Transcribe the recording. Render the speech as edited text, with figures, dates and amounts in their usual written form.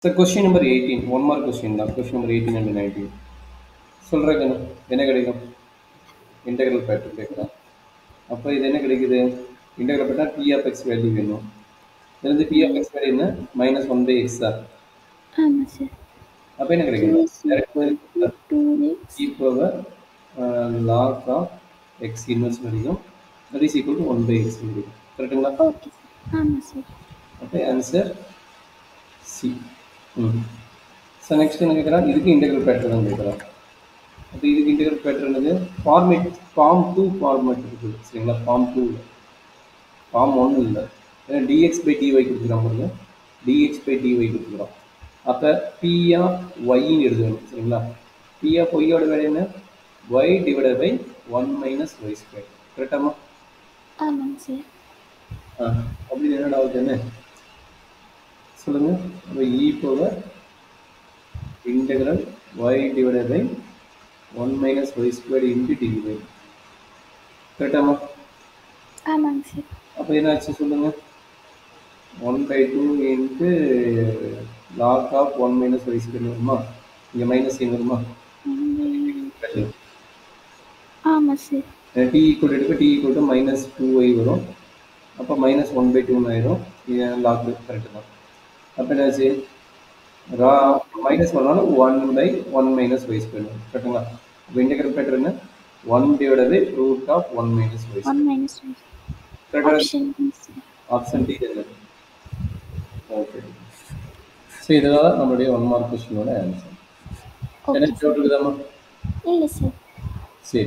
So question number 18, one more question தான். Question number 18 and 19. சொல்றேன் என்ன கிடைக்கும்? இன்டெக்ரல் பேட்டர்ன் கேட்குறேன். அப்போ இது என்ன கிடைக்குது? Integral pattern p of x value வேணும். இதுல p of x வேல்யூ என்ன? மைனஸ் 1 by x தான். ஆமாம் சார். அப்போ என்ன கிடைக்குது? e power log of x inverse கிடைக்கும். that is equal to 1 by x கிடைக்கும். கரெக்ட்டுங்களா? Okay sir. ஆமாம் சார். அப்போ ஆன்சர் சி. ஸோ நெக்ஸ்ட் என்ன கேட்குறான்? இதுக்கு இன்டெக்ரல் பேட்டர்ன் தான் கேட்குறான். அப்போ இதுக்கு இன்டெக்ரல் பேட்டர்ன் என்னது? ஃபார்ம் 2 ஃபார்மேட் இருக்குது சரிங்களா? ஃபார்ம் 2 ஃபார்ம் 1 இல்லை. ஏன்னா dx by dy கொடுத்துக்கிறான் பாருங்க. dx by dy கொடுத்துக்கிறான். அப்போ p of y-ன்னு எழுதணும் சரிங்களா? p of y-யோட வேல்யூ என்ன? y divided by 1 minus y square. கரெக்டாமா? ஆமாங்க சார். அப்படின்னு என்னடா ஆகுது என்ன சொல்லுங்க. அப்போ e power integral y divided by 1 minus y squared into dy. கரெக்டாமா? ஆமாங்க சார். அப்போ என்ன ஆச்சு சொல்லுங்க. 1 by 2 into log of 1 minus y squared வருமா? இங்கே மைனஸ் ஏன் வருமா? ஆமாம் sir. t equal to t equal to minus 2y வரும். அப்போ மைனஸ் 1 by 2 ஆயிரும். இது லாக் கரெக்டு தான். அப்போ என்னாச்சு? மைனஸ் பண்ணாலும் 1 by 1 minus y squared வரும். கரெக்டுங்களா? அப்போ இன்டெக்ரல் பேட்டர் என்ன? 1 divided by root of 1 minus y squared. 1 minus y. Option D என்ன? ஓகே. ஸோ இதுதான் நம்மளுடைய 1 மார்க் கொஸ்டினோட ஆன்சர். என்ன டவுட் இருக்குதாம்மா? இல்லை சார். சரி.